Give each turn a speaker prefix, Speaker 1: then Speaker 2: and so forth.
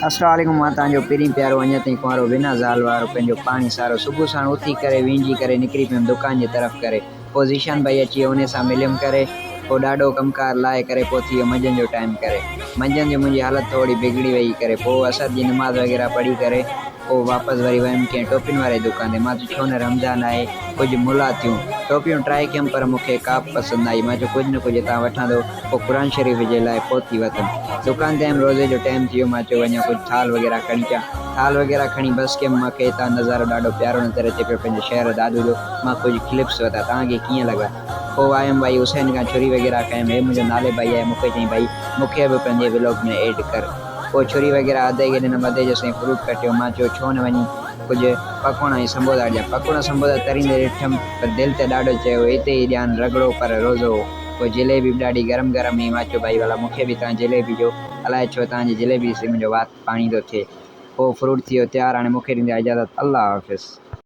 Speaker 1: अस्सलाम वालेकुम। मां तव्हांजो पहिरीं प्यारो अञा ताईं कुंवारो बिना ज़ाल वारो पंहिंजो पाणी सारो सुबुह साण उथी करे विंझी करे निकिरी पियुमि दुकान जी तरफ़ करे। पोइ ज़ीशान भाई अची वियो, उन सां मिलियुमि करे पोइ ॾाढो कमकार लाहे करे पोइ थी वियो मंझंदि जो टाइम करे। मंझंदि जो मुंहिंजी हालत थोरी बिगड़ी वई करे पोइ असर जी नमाज़ वग़ैरह पढ़ी करे पोइ वापसि वरी वियुमि कंहिं टोपियुनि वारे दुकान ते। मां चयो छो न रमज़ान आहे, कुझु मुला थियूं टोपियूं ट्राए कयमि पर मूंखे का बि पसंदि न आई। मां चयो कुझु न कुझु हितां वठां थो, पोइ क़ुर शरीफ़ जे लाइ पहुती वरितुमि। दुकान ते आयुमि, रोज़े जो टाइम थी वियो, मां चयो वञा कुझु थाल वग़ैरह खणी अचां। थाल वग़ैरह खणी बसि कयमि। मूंखे हितां नज़ारो ॾाढो प्यारो नज़र अचे पियो पंहिंजे शहर दादू जो। मां कुझु क्लिप्स वरिता, तव्हांखे कीअं लॻा? पोइ आयुमि भाई हुसैन खां छुरी वग़ैरह खयमि। हे मुंहिंजो नाले भाई आहे, मूंखे चई भाई मूंखे बि पंहिंजे व्लॉग में ऐड कर। पोइ छुरी वग़ैरह अधे खे ॾिनमि, अधे जो साईं फ्रूट कटियो। मां चयो छो न वञी कुझु पकोड़ा ऐं संबोसा ॾियां। पकोड़ा संबोसा तरींदे ॾिठमि पर दिलि त ॾाढो चयो हिते ई ॾियानि रगड़ो पर रोज़ो। पोइ जलेबी बि ॾाढी गरम गरम हुई। मां चयो भाई भला मूंखे बि तव्हां जलेबी ॾियो, अलाए छो तव्हांजी जलेबी से मुंहिंजो वात पाणी थो थिए। पोइ फ्रूट थी वियो तयारु, हाणे मूंखे ॾींदा इजाज़त। अल्लाह हाफ़िज़।